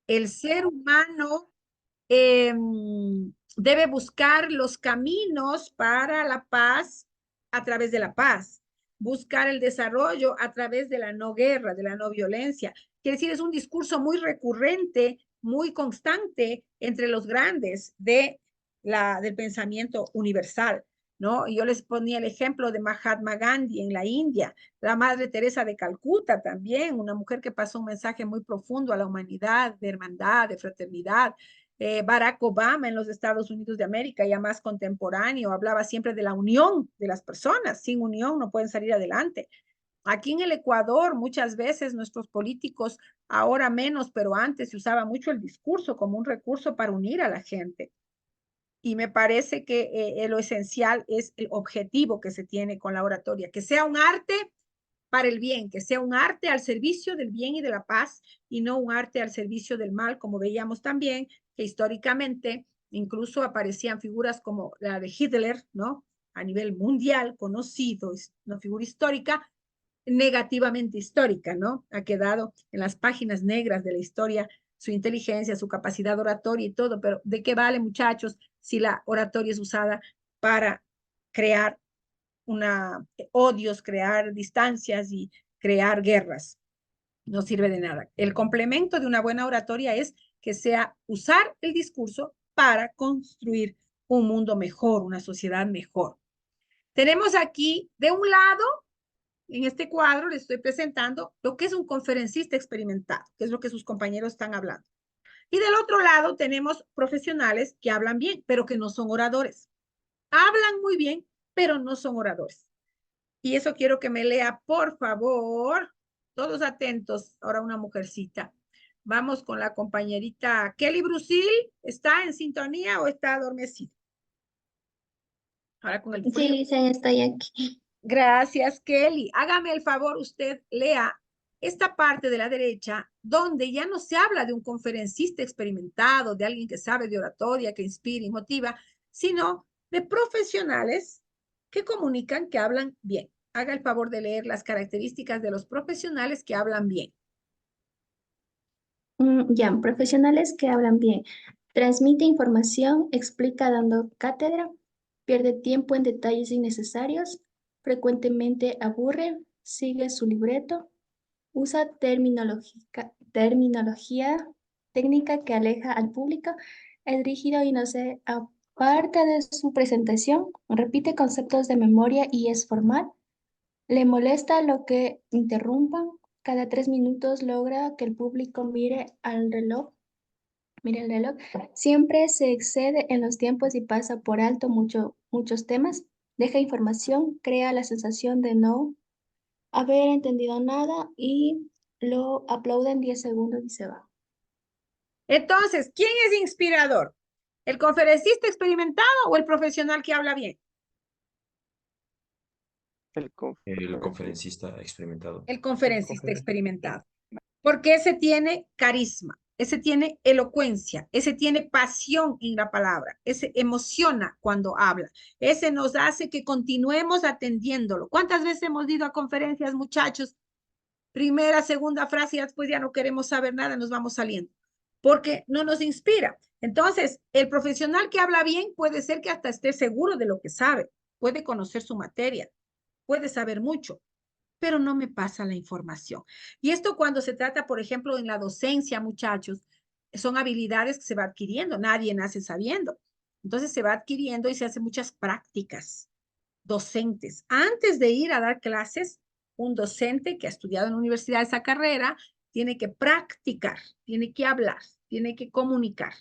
El ser humano debe buscar los caminos para la paz a través de la paz, buscar el desarrollo a través de la no guerra, de la no violencia. Quiere decir, es un discurso muy recurrente, muy constante entre los grandes del pensamiento universal, ¿no? Yo les ponía el ejemplo de Mahatma Gandhi en la India, la Madre Teresa de Calcuta también, una mujer que pasó un mensaje muy profundo a la humanidad, de hermandad, de fraternidad. Barack Obama en los Estados Unidos de América, ya más contemporáneo, hablaba siempre de la unión de las personas. Sin unión no pueden salir adelante. Aquí en el Ecuador, muchas veces nuestros políticos, ahora menos, pero antes se usaba mucho el discurso como un recurso para unir a la gente. Y me parece que lo esencial es el objetivo que se tiene con la oratoria, que sea un arte para el bien, que sea un arte al servicio del bien y de la paz y no un arte al servicio del mal, como veíamos también que históricamente incluso aparecían figuras como la de Hitler, ¿no? A nivel mundial, conocido, es una figura histórica, negativamente histórica, ¿no? Ha quedado en las páginas negras de la historia su inteligencia, su capacidad oratoria y todo, pero ¿de qué vale, muchachos, si la oratoria es usada para crear odios, crear distancias y crear guerras? No sirve de nada. El complemento de una buena oratoria es que sea usar el discurso para construir un mundo mejor, una sociedad mejor. Tenemos aquí, de un lado, en este cuadro les estoy presentando lo que es un conferencista experimentado, que es lo que sus compañeros están hablando. Y del otro lado tenemos profesionales que hablan bien, pero que no son oradores. Hablan muy bien, pero no son oradores. Y eso quiero que me lea, por favor. Todos atentos. Ahora una mujercita. Vamos con la compañerita Kelly Brusil. ¿Está en sintonía o está adormecida? Ahora con el Sí, frío. Licen, estoy aquí. Gracias, Kelly. Hágame el favor, usted lea esta parte de la derecha donde ya no se habla de un conferencista experimentado, de alguien que sabe de oratoria, que inspira y motiva, sino de profesionales que comunican, que hablan bien. Haga el favor de leer las características de los profesionales que hablan bien. Ya, profesionales que hablan bien. Transmite información, explica dando cátedra, pierde tiempo en detalles innecesarios, frecuentemente aburre, sigue su libreto, usa terminología técnica que aleja al público, es rígido y no se aparta de su presentación, repite conceptos de memoria y es formal. Le molesta lo que interrumpan. Cada 3 minutos logra que el público mire el reloj. Siempre se excede en los tiempos y pasa por alto muchos temas. Deja información, crea la sensación de no haber entendido nada y lo aplaude en 10 segundos y se va. Entonces, ¿quién es inspirador? ¿El conferencista experimentado o el profesional que habla bien? El conferencista experimentado. El conferencista experimentado. Porque ese tiene carisma, ese tiene elocuencia, ese tiene pasión en la palabra, ese emociona cuando habla, ese nos hace que continuemos atendiéndolo. ¿Cuántas veces hemos ido a conferencias, muchachos? Primera, segunda frase y después ya no queremos saber nada, nos vamos saliendo, porque no nos inspira. Entonces, el profesional que habla bien puede ser que hasta esté seguro de lo que sabe, puede conocer su materia, puede saber mucho, pero no me pasa la información. Y esto cuando se trata, por ejemplo, en la docencia, muchachos, son habilidades que se va adquiriendo, nadie nace sabiendo. Entonces se va adquiriendo y se hacen muchas prácticas docentes. Antes de ir a dar clases, un docente que ha estudiado en la universidad esa carrera tiene que practicar, tiene que hablar, tiene que comunicar.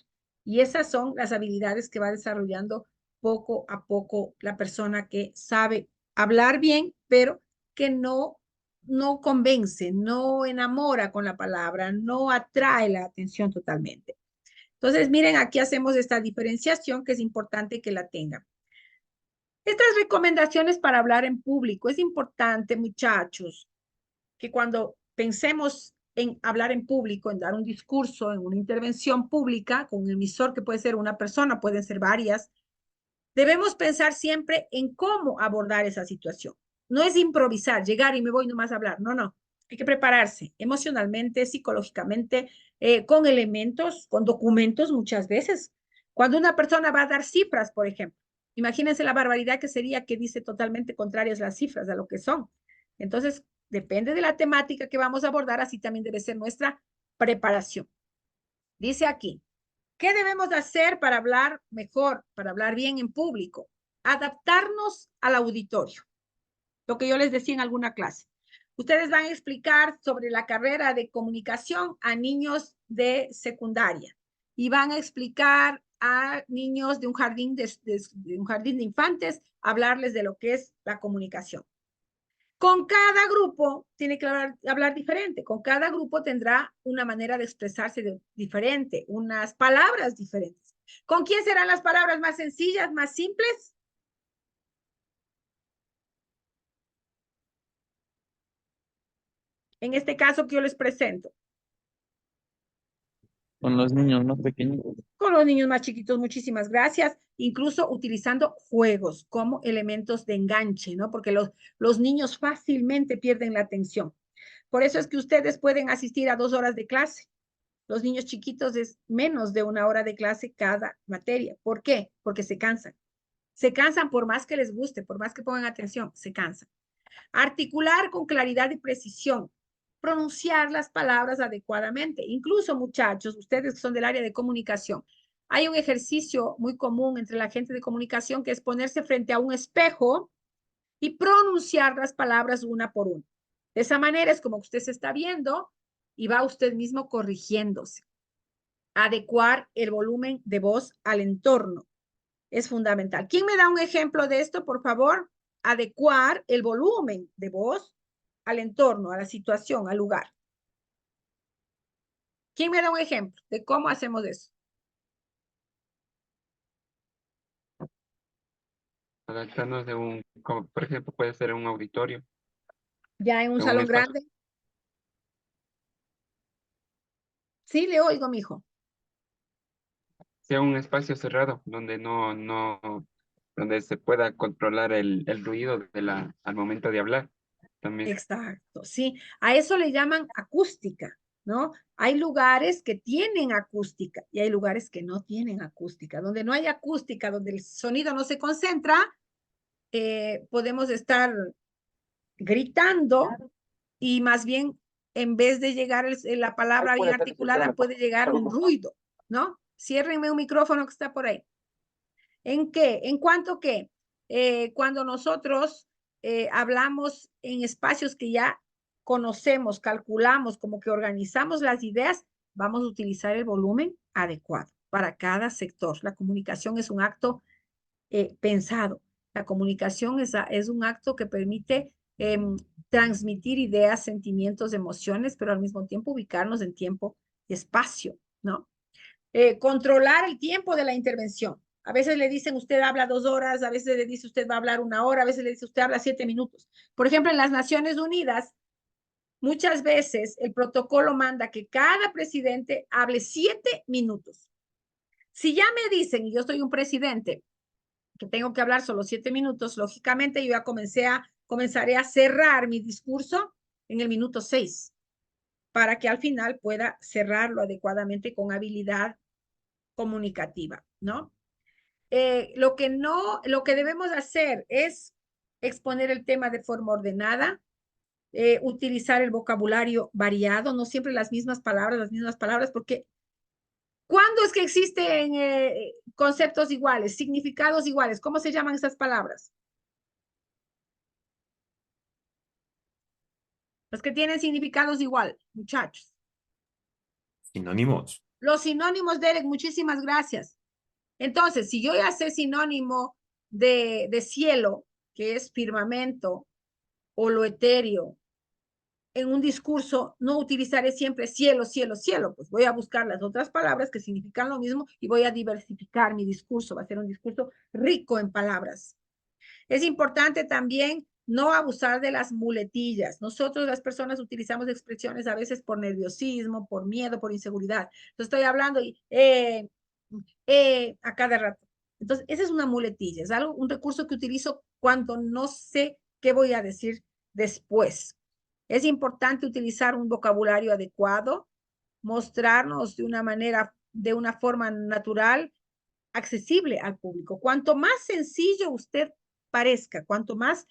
Y esas son las habilidades que va desarrollando poco a poco la persona que sabe hablar bien, pero que no convence, no enamora con la palabra, no atrae la atención totalmente. Entonces, miren, aquí hacemos esta diferenciación que es importante que la tengan. Estas recomendaciones para hablar en público, es importante, muchachos, que cuando pensemos en hablar en público, en dar un discurso, en una intervención pública, con un emisor que puede ser una persona, pueden ser varias, debemos pensar siempre en cómo abordar esa situación. No es improvisar, llegar y me voy nomás a hablar. No, no. Hay que prepararse emocionalmente, psicológicamente, con elementos, con documentos muchas veces. Cuando una persona va a dar cifras, por ejemplo, imagínense la barbaridad que sería que dice totalmente contrarias las cifras a lo que son. Entonces, depende de la temática que vamos a abordar, así también debe ser nuestra preparación. Dice aquí, ¿qué debemos de hacer para hablar mejor, para hablar bien en público? Adaptarnos al auditorio. Lo que yo les decía en alguna clase. Ustedes van a explicar sobre la carrera de comunicación a niños de secundaria y van a explicar a niños de un jardín de infantes, hablarles de lo que es la comunicación. Con cada grupo tiene que hablar diferente, con cada grupo tendrá una manera de expresarse diferente, unas palabras diferentes. ¿Con quién serán las palabras más sencillas, más simples? En este caso que yo les presento. Con los niños más pequeños. Con los niños más chiquitos, muchísimas gracias. Incluso utilizando juegos como elementos de enganche, ¿no? Porque los niños fácilmente pierden la atención. Por eso es que ustedes pueden asistir a 2 horas de clase. Los niños chiquitos es menos de 1 hora de clase cada materia. ¿Por qué? Porque se cansan. Se cansan por más que les guste, por más que pongan atención, se cansan. Articular con claridad y precisión. Pronunciar las palabras adecuadamente. Incluso, muchachos, ustedes que son del área de comunicación, hay un ejercicio muy común entre la gente de comunicación que es ponerse frente a un espejo y pronunciar las palabras una por una. De esa manera es como usted se está viendo y va usted mismo corrigiéndose. Adecuar el volumen de voz al entorno es fundamental. ¿Quién me da un ejemplo de esto, por favor? Adecuar el volumen de voz al entorno, a la situación, al lugar. ¿Quién me da un ejemplo de cómo hacemos eso? Adaptarnos como por ejemplo puede ser un auditorio, Ya en un en un salón espacio, grande. Sí, le oigo, mijo. sea un espacio cerrado donde donde se pueda controlar el ruido al momento de hablar también. Exacto, sí. A eso le llaman acústica, ¿no? Hay lugares que tienen acústica y hay lugares que no tienen acústica. Donde no hay acústica, donde el sonido no se concentra, podemos estar gritando y más bien en vez de llegar la palabra bien articulada, puede llegar un ruido, ¿no? Ciérrenme un micrófono que está por ahí. ¿En qué? ¿En cuanto que cuando nosotros hablamos en espacios que ya conocemos, calculamos, como que organizamos las ideas, vamos a utilizar el volumen adecuado para cada sector. La comunicación es un acto pensado. La comunicación es un acto que permite transmitir ideas, sentimientos, emociones, pero al mismo tiempo ubicarnos en tiempo y espacio, ¿no? Controlar el tiempo de la intervención. A veces le dicen usted habla 2 horas, a veces le dice usted va a hablar 1 hora, a veces le dice usted habla 7 minutos. Por ejemplo, en las Naciones Unidas, muchas veces el protocolo manda que cada presidente hable 7 minutos. Si ya me dicen, y yo soy un presidente, que tengo que hablar solo 7 minutos, lógicamente yo ya comenzaré a cerrar mi discurso en el minuto 6 para que al final pueda cerrarlo adecuadamente con habilidad comunicativa, ¿no? Lo que debemos hacer es exponer el tema de forma ordenada, utilizar el vocabulario variado, no siempre las mismas palabras, porque ¿cuándo es que existen conceptos iguales, significados iguales? ¿Cómo se llaman esas palabras? Los que tienen significados igual, muchachos. Sinónimos. Los sinónimos, Derek, muchísimas gracias. Entonces, si yo ya sé sinónimo de cielo, que es firmamento o lo etéreo, en un discurso no utilizaré siempre cielo, cielo, cielo, pues voy a buscar las otras palabras que significan lo mismo y voy a diversificar mi discurso, va a ser un discurso rico en palabras. Es importante también no abusar de las muletillas. Nosotros las personas utilizamos expresiones a veces por nerviosismo, por miedo, por inseguridad. Entonces estoy hablando y a cada rato. Entonces, esa es una muletilla, es algo, un recurso que utilizo cuando no sé qué voy a decir después. Es importante utilizar un vocabulario adecuado, mostrarnos de una forma natural, accesible al público. Cuanto más sencillo usted parezca, cuanto más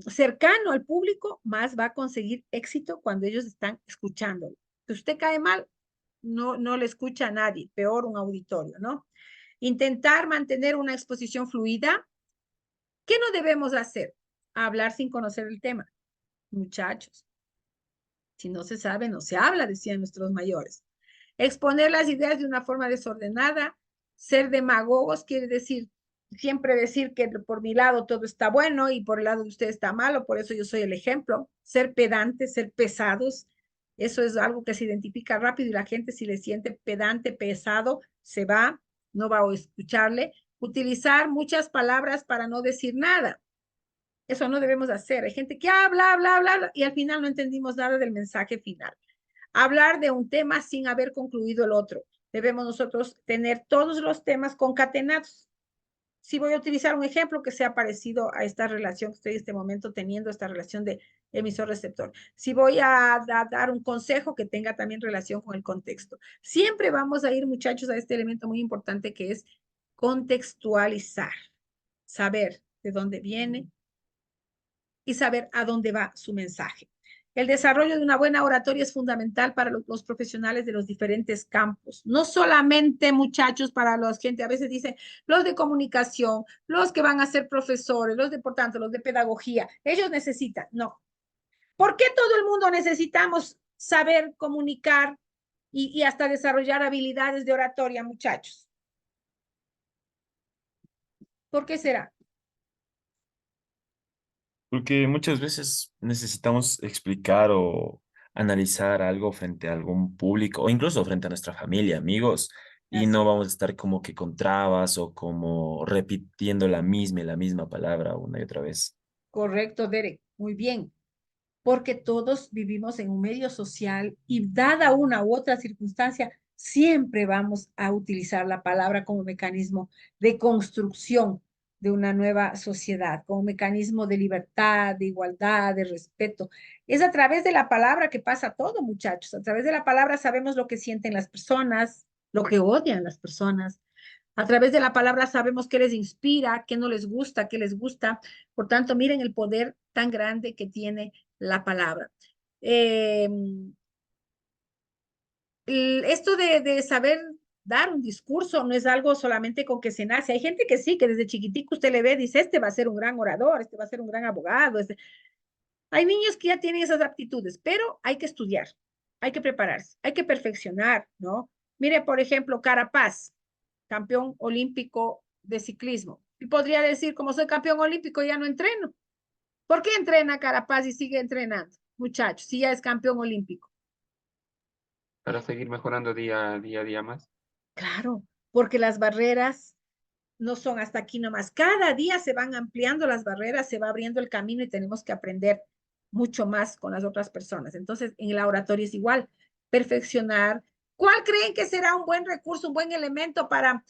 cercano al público, más va a conseguir éxito cuando ellos están escuchándolo. Si usted cae mal, no le escucha a nadie, peor un auditorio, ¿no? Intentar mantener una exposición fluida. ¿Qué no debemos hacer? Hablar sin conocer el tema. Muchachos, si no se sabe, no se habla, decían nuestros mayores. Exponer las ideas de una forma desordenada, ser demagogos quiere decir siempre decir que por mi lado todo está bueno y por el lado de usted está malo, por eso yo soy el ejemplo. Ser pedantes, ser pesados, eso es algo que se identifica rápido y la gente si le siente pedante, pesado, se va, no va a escucharle. Utilizar muchas palabras para no decir nada. Eso no debemos hacer. Hay gente que habla, habla, habla, habla y al final no entendimos nada del mensaje final. Hablar de un tema sin haber concluido el otro. Debemos nosotros tener todos los temas concatenados. Si voy a utilizar un ejemplo que sea parecido a esta relación que estoy en este momento teniendo, esta relación de emisor-receptor. Si voy a dar un consejo que tenga también relación con el contexto. Siempre vamos a ir, muchachos, a este elemento muy importante que es contextualizar. Saber de dónde viene y saber a dónde va su mensaje. El desarrollo de una buena oratoria es fundamental para los profesionales de los diferentes campos. No solamente, muchachos, para los gente, a veces dicen, los de comunicación, los que van a ser profesores, los de, por tanto, los de pedagogía, ellos necesitan, no. ¿Por qué todo el mundo necesitamos saber comunicar y hasta desarrollar habilidades de oratoria, muchachos? ¿Por qué será? Porque muchas veces necesitamos explicar o analizar algo frente a algún público o incluso frente a nuestra familia, amigos, y Así no es. vamos a estar como que con trabas o como repitiendo la misma y la misma palabra una y otra vez. Correcto, Derek. Muy bien. Porque todos vivimos en un medio social y dada una u otra circunstancia, siempre vamos a utilizar la palabra como mecanismo de construcción de una nueva sociedad, como mecanismo de libertad, de igualdad, de respeto. Es a través de la palabra que pasa todo, muchachos. A través de la palabra sabemos lo que sienten las personas, lo que odian las personas. A través de la palabra sabemos qué les inspira, qué no les gusta, qué les gusta. Por tanto, miren el poder tan grande que tiene la palabra. Eh, Esto de saber dar un discurso no es algo solamente con que se nace. Hay gente que sí, que desde chiquitico usted le ve, dice, este va a ser un gran orador, este va a ser un gran abogado. Hay niños que ya tienen esas aptitudes, pero hay que estudiar, hay que prepararse, hay que perfeccionar, ¿no? Mire, por ejemplo, Carapaz, campeón olímpico de ciclismo. Y podría decir, como soy campeón olímpico, ya no entreno. ¿Por qué entrena Carapaz y sigue entrenando, muchachos, si ya es campeón olímpico? Para seguir mejorando día a día más. Claro, porque las barreras no son hasta aquí nomás. Cada día se van ampliando las barreras, se va abriendo el camino y tenemos que aprender mucho más con las otras personas. Entonces, en la oratoria es igual, perfeccionar. ¿Cuál creen que será un buen recurso, un buen elemento para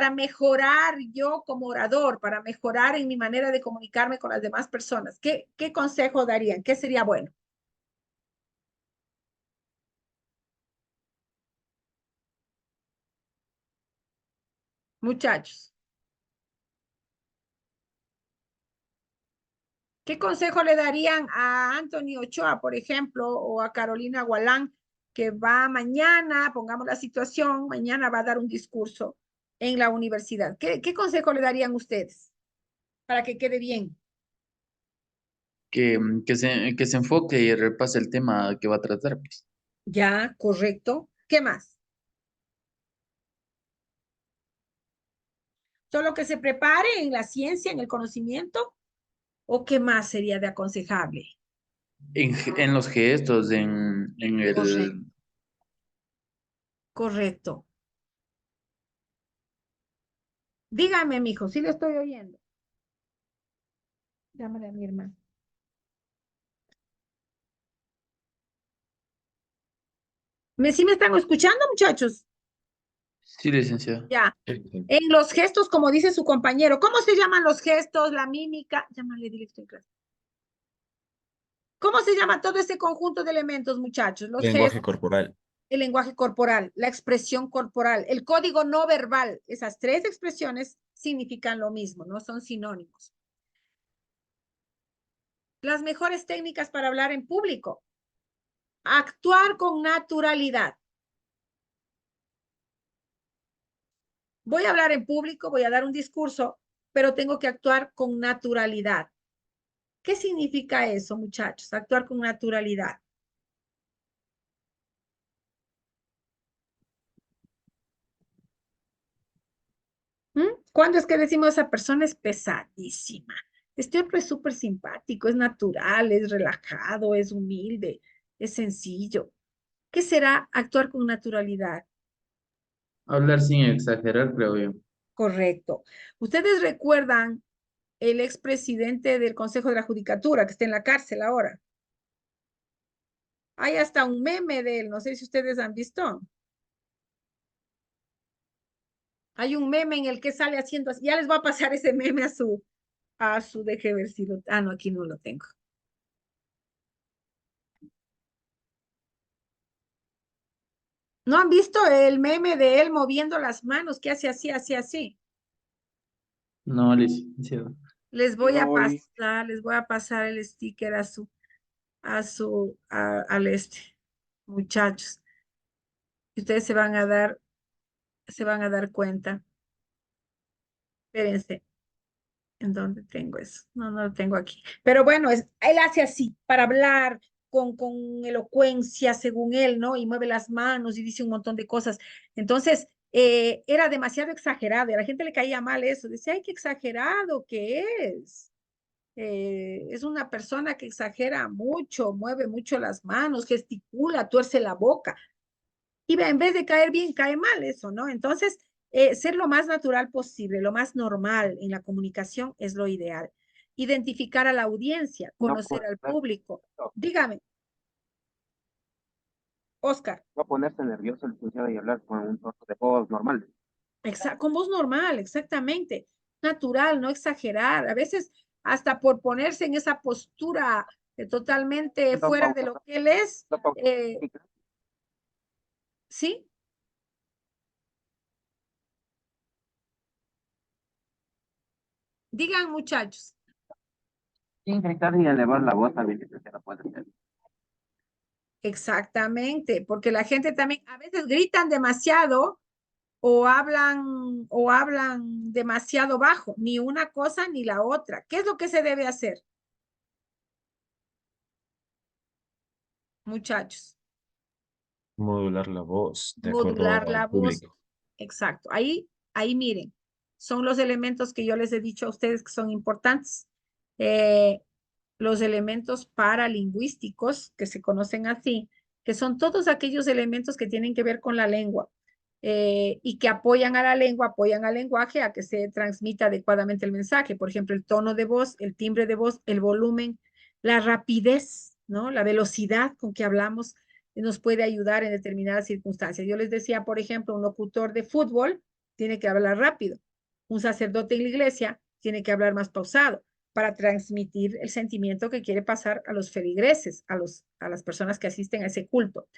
mejorar yo como orador, para mejorar en mi manera de comunicarme con las demás personas? ¿Qué consejo darían? ¿Qué sería bueno? Muchachos, ¿qué consejo le darían a Anthony Ochoa, por ejemplo, o a Carolina Gualán, que va mañana, pongamos la situación, mañana va a dar un discurso en la universidad? ¿Qué consejo le darían ustedes para que quede bien? Que se enfoque y repase el tema que va a tratar, pues. Ya, correcto. ¿Qué más? ¿Solo que se prepare en la ciencia, en el conocimiento? ¿O qué más sería de aconsejable? En los gestos, en Correcto, el... correcto. Dígame, mijo, sí le estoy oyendo. Llámale a mi hermano. ¿Sí me están escuchando, muchachos? Sí, licenciado. Ya. En los gestos, como dice su compañero, ¿cómo se llaman los gestos, la mímica? Llámale, dile que estoy en clase. ¿Cómo se llama todo ese conjunto de elementos, muchachos? Los Lenguaje gestos, corporal. el lenguaje corporal, la expresión corporal, el código no verbal. Esas tres expresiones significan lo mismo, no son sinónimos. Las mejores técnicas para hablar en público. Actuar con naturalidad. Voy a hablar en público, voy a dar un discurso, pero tengo que actuar con naturalidad. ¿Qué significa eso, muchachos? Actuar con naturalidad. ¿Cuándo es que decimos esa persona es pesadísima? Este otro es súper simpático, es natural, es relajado, es humilde, es sencillo. ¿Qué será actuar con naturalidad? Hablar sin exagerar, creo yo. Correcto. ¿Ustedes recuerdan el expresidente del Consejo de la Judicatura que está en la cárcel ahora? Hay hasta un meme de él, no sé si ustedes han visto. Hay un meme en el que sale haciendo así. Ya les voy a pasar ese meme deje ver si lo, no, aquí no lo tengo. ¿No han visto el meme de él moviendo las manos que hace así, así, así? No, licenciado. Les voy a pasar el sticker al muchachos. Y ustedes se van a dar cuenta. Espérense. ¿En dónde tengo eso? No, no lo tengo aquí. Pero bueno, él hace así para hablar con elocuencia, según él, ¿no? Y mueve las manos y dice un montón de cosas. Entonces, era demasiado exagerado y a la gente le caía mal eso. Decía, ay, qué exagerado que es. Es una persona que exagera mucho, mueve mucho las manos, gesticula, tuerce la boca. Y en vez de caer bien, cae mal eso, ¿no? Entonces, ser lo más natural posible, lo más normal en la comunicación es lo ideal. Identificar a la audiencia, conocer al público. Dígame, Oscar. Va a ponerse nervioso el licenciado y hablar con un tono de voz normal. Con voz normal, exactamente. Natural, no exagerar. A veces, hasta por ponerse en esa postura totalmente No fuera de pausa, lo que él es, no pausa. ¿sí? Digan, muchachos. Sin gritar ni elevar la voz también, licenciado, puede ser. Exactamente, porque la gente también a veces gritan demasiado o hablan demasiado bajo, ni una cosa ni la otra. ¿Qué es lo que se debe hacer, muchachos? Modular la voz de Modular acuerdo la al voz. público. Exacto. Ahí miren, son los elementos que yo les he dicho a ustedes que son importantes. Eh, los elementos paralingüísticos, que se conocen así, que son todos aquellos elementos que tienen que ver con la lengua y que apoyan a la lengua, apoyan al lenguaje a que se transmita adecuadamente el mensaje. Por ejemplo, el tono de voz, el timbre de voz, el volumen, la rapidez, ¿no? La velocidad con que hablamos nos puede ayudar en determinadas circunstancias. Yo les decía, por ejemplo, un locutor de fútbol tiene que hablar rápido. Un sacerdote en la iglesia tiene que hablar más pausado para transmitir el sentimiento que quiere pasar a los feligreses, a las personas que asisten a ese culto.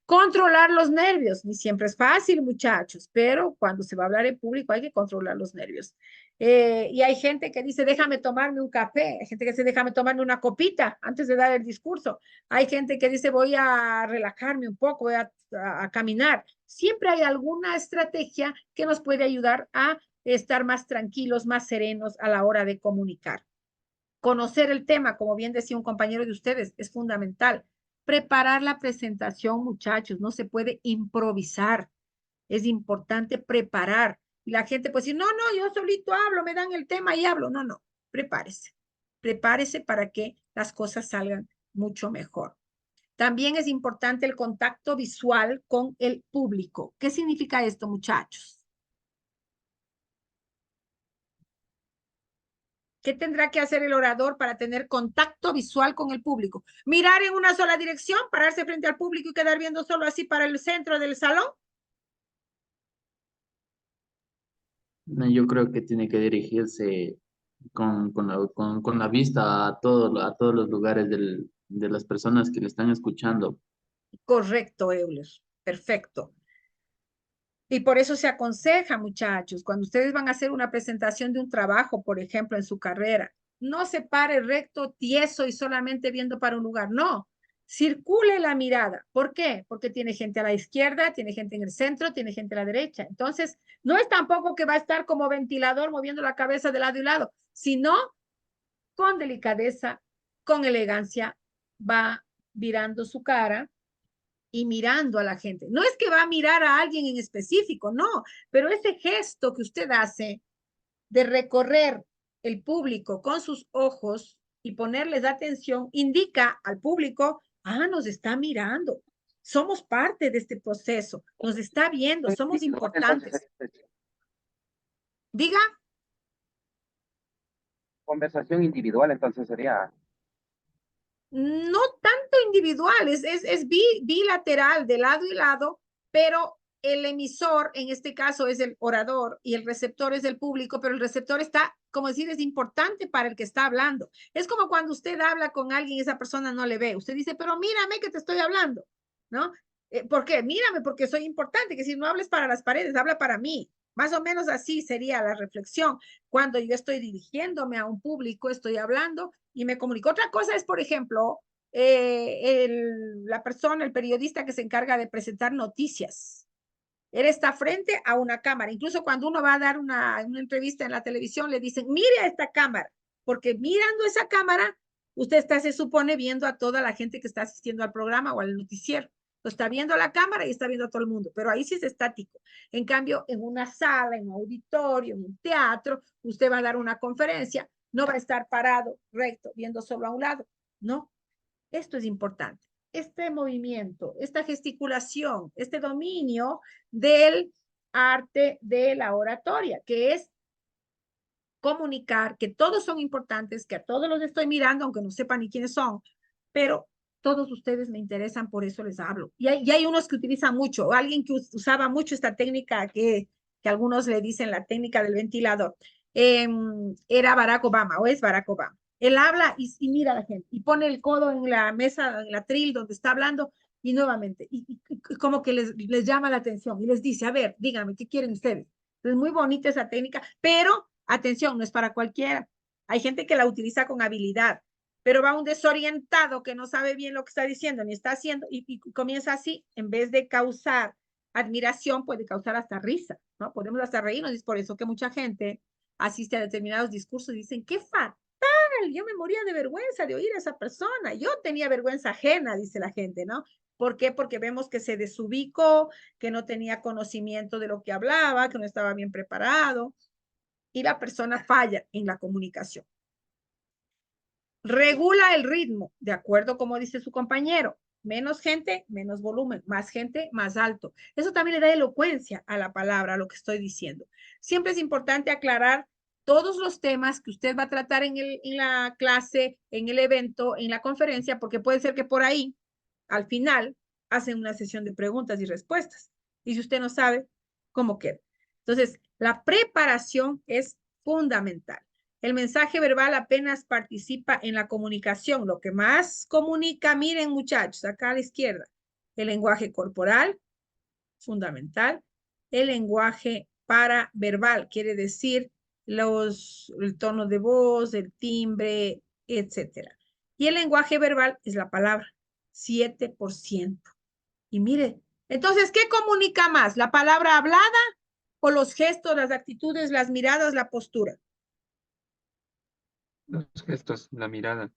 Controlar los nervios, ni siempre es fácil, muchachos, pero cuando se va a hablar en público hay que controlar los nervios. Y hay gente que dice, déjame tomarme un café, hay gente que dice, déjame tomarme una copita antes de dar el discurso, hay gente que dice, voy a relajarme un poco, voy a caminar. Siempre hay alguna estrategia que nos puede ayudar a estar más tranquilos, más serenos a la hora de comunicar. Conocer el tema, como bien decía un compañero de ustedes, es fundamental. Preparar la presentación, muchachos, no se puede improvisar. Es importante preparar. Y la gente puede decir, no, no, yo solito hablo, me dan el tema y hablo. No, no, prepárese. Prepárese para que las cosas salgan mucho mejor. También es importante el contacto visual con el público. ¿Qué significa esto, muchachos? ¿Qué tendrá que hacer el orador para tener contacto visual con el público? ¿Mirar en una sola dirección, pararse frente al público y quedar viendo solo así para el centro del salón? No, yo creo que tiene que dirigirse con la vista a todos los lugares de las personas que le están escuchando. Correcto, Euler. Perfecto. Y por eso se aconseja, muchachos, cuando ustedes van a hacer una presentación de un trabajo, por ejemplo, en su carrera, no se pare recto, tieso y solamente viendo para un lugar. No, circule la mirada. ¿Por qué? Porque tiene gente a la izquierda, tiene gente en el centro, tiene gente a la derecha. Entonces, no es tampoco que va a estar como ventilador moviendo la cabeza de lado y lado, sino con delicadeza, con elegancia, va virando su cara y mirando a la gente. No es que va a mirar a alguien en específico, no, pero ese gesto que usted hace de recorrer el público con sus ojos y ponerles atención indica al público, nos está mirando, somos parte de este proceso, nos está viendo, somos importantes. Diga. Conversación individual, entonces sería. No tanto individual, es bilateral, de lado y lado, pero el emisor, en este caso, es el orador y el receptor es el público, pero el receptor está, como decir, es importante para el que está hablando. Es como cuando usted habla con alguien y esa persona no le ve. Usted dice, pero mírame que te estoy hablando, ¿no? ¿Por qué? Mírame porque soy importante, que si no hables para las paredes, habla para mí. Más o menos así sería la reflexión. Cuando yo estoy dirigiéndome a un público, estoy hablando y me comunico. Otra cosa es, por ejemplo, la persona, el periodista que se encarga de presentar noticias. Él está frente a una cámara. Incluso cuando uno va a dar una entrevista en la televisión, le dicen, mire a esta cámara, porque mirando esa cámara, usted está, se supone, viendo a toda la gente que está asistiendo al programa o al noticiero. Lo está viendo a la cámara y está viendo a todo el mundo, pero ahí sí es estático. En cambio, en una sala, en un auditorio, en un teatro, usted va a dar una conferencia, no va a estar parado, recto, viendo solo a un lado. No, esto es importante. Este movimiento, esta gesticulación, este dominio del arte de la oratoria, que es comunicar que todos son importantes, que a todos los estoy mirando, aunque no sepan ni quiénes son, pero todos ustedes me interesan, por eso les hablo. Y hay unos que utilizan mucho, alguien que usaba mucho esta técnica que algunos le dicen la técnica del ventilador, era Barack Obama o es Barack Obama. Él habla y mira a la gente y pone el codo en la mesa, en la tril donde está hablando y nuevamente, y como que les llama la atención y les dice, a ver, díganme, ¿qué quieren ustedes? Es muy bonita esa técnica, pero atención, no es para cualquiera. Hay gente que la utiliza con habilidad, pero va un desorientado que no sabe bien lo que está diciendo ni está haciendo y comienza así, en vez de causar admiración, puede causar hasta risa, ¿no? Podemos hasta reírnos, y es por eso que mucha gente asiste a determinados discursos y dicen, qué fatal, yo me moría de vergüenza de oír a esa persona, yo tenía vergüenza ajena, dice la gente, ¿no? ¿Por qué? Porque vemos que se desubicó, que no tenía conocimiento de lo que hablaba, que no estaba bien preparado y la persona falla en la comunicación. Regula el ritmo, de acuerdo como dice su compañero. Menos gente, menos volumen, más gente, más alto. Eso también le da elocuencia a la palabra, a lo que estoy diciendo. Siempre es importante aclarar todos los temas que usted va a tratar en la clase, en el evento, en la conferencia, porque puede ser que por ahí, al final, hacen una sesión de preguntas y respuestas. Y si usted no sabe, ¿cómo queda? Entonces, la preparación es fundamental. El mensaje verbal apenas participa en la comunicación. Lo que más comunica, miren muchachos, acá a la izquierda, el lenguaje corporal, fundamental. El lenguaje paraverbal, quiere decir el tono de voz, el timbre, etcétera. Y el lenguaje verbal es la palabra, 7%. Y mire, entonces, ¿qué comunica más? ¿La palabra hablada o los gestos, las actitudes, las miradas, la postura? Los gestos, la mirada.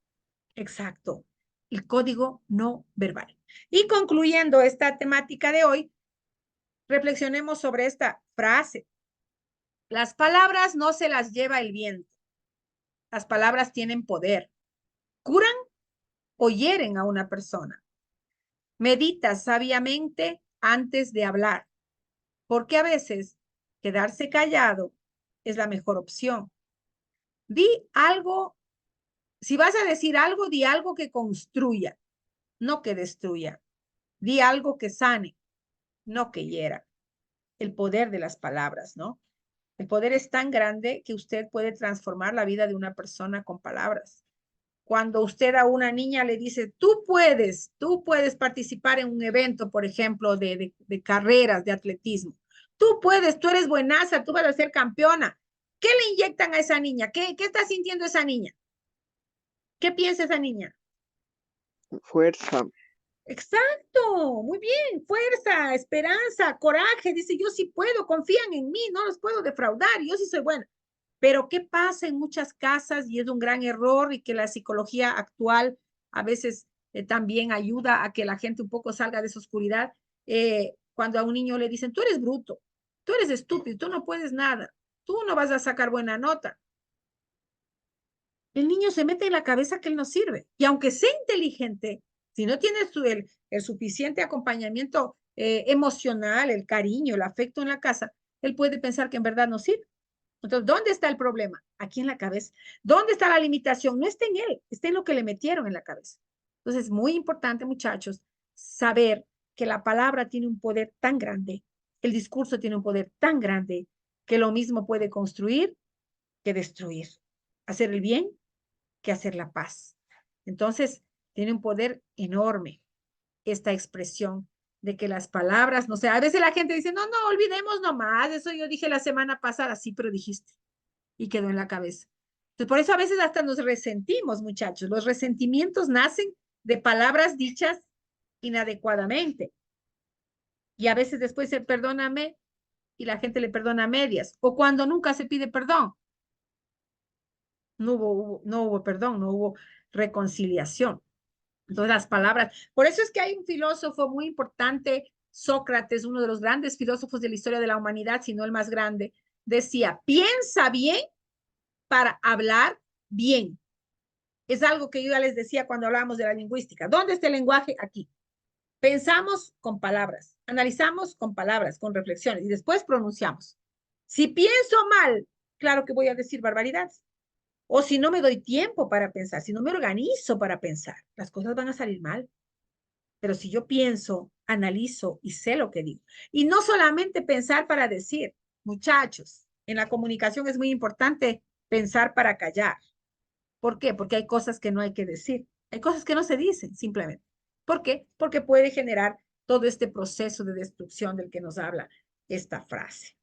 Exacto, el código no verbal. Y concluyendo esta temática de hoy, reflexionemos sobre esta frase. Las palabras no se las lleva el viento. Las palabras tienen poder. Curan o hieren a una persona. Medita sabiamente antes de hablar, porque a veces quedarse callado es la mejor opción. Di algo, si vas a decir algo, di algo que construya, no que destruya. Di algo que sane, no que hiera. El poder de las palabras, ¿no? El poder es tan grande que usted puede transformar la vida de una persona con palabras. cuando usted a una niña le dice, tú puedes participar en un evento, por ejemplo, de carreras, de atletismo. Tú puedes, tú eres buenaza, tú vas a ser campeona. ¿Qué le inyectan a esa niña? ¿Qué está sintiendo esa niña? ¿Qué piensa esa niña? Fuerza. Exacto, muy bien, fuerza, esperanza, coraje. Dice, yo sí puedo, confían en mí, no los puedo defraudar, yo sí soy buena. Pero ¿qué pasa en muchas casas? Y es un gran error y que la psicología actual a veces también ayuda a que la gente un poco salga de esa oscuridad. Cuando a un niño le dicen, tú eres bruto, tú eres estúpido, tú no puedes nada, tú no vas a sacar buena nota. El niño se mete en la cabeza que él no sirve. Y aunque sea inteligente, si no tiene el suficiente acompañamiento emocional, el cariño, el afecto en la casa, él puede pensar que en verdad no sirve. Entonces, ¿dónde está el problema? Aquí en la cabeza. ¿Dónde está la limitación? No está en él, está en lo que le metieron en la cabeza. Entonces, es muy importante, muchachos, saber que la palabra tiene un poder tan grande, el discurso tiene un poder tan grande, que lo mismo puede construir que destruir. Hacer el bien que hacer la paz. Entonces, tiene un poder enorme esta expresión de que las palabras, no sé, a veces la gente dice, no, no, olvidemos nomás, eso yo dije la semana pasada, sí, pero dijiste, y quedó en la cabeza. Entonces, por eso a veces hasta nos resentimos, muchachos. Los resentimientos nacen de palabras dichas inadecuadamente. Y a veces después se perdóname y la gente le perdona a medias. O cuando nunca se pide perdón. No hubo perdón, no hubo reconciliación. Entonces las palabras, por eso es que hay un filósofo muy importante, Sócrates, uno de los grandes filósofos de la historia de la humanidad, si no el más grande, decía, piensa bien para hablar bien. Es algo que yo ya les decía cuando hablábamos de la lingüística. ¿Dónde está el lenguaje? Aquí. Pensamos con palabras, analizamos con palabras, con reflexiones y después pronunciamos. Si pienso mal, claro que voy a decir barbaridades. O si no me doy tiempo para pensar, si no me organizo para pensar, las cosas van a salir mal. Pero si yo pienso, analizo y sé lo que digo. Y no solamente pensar para decir, muchachos, en la comunicación es muy importante pensar para callar. ¿Por qué? Porque hay cosas que no hay que decir. Hay cosas que no se dicen simplemente. ¿Por qué? Porque puede generar todo este proceso de destrucción del que nos habla esta frase.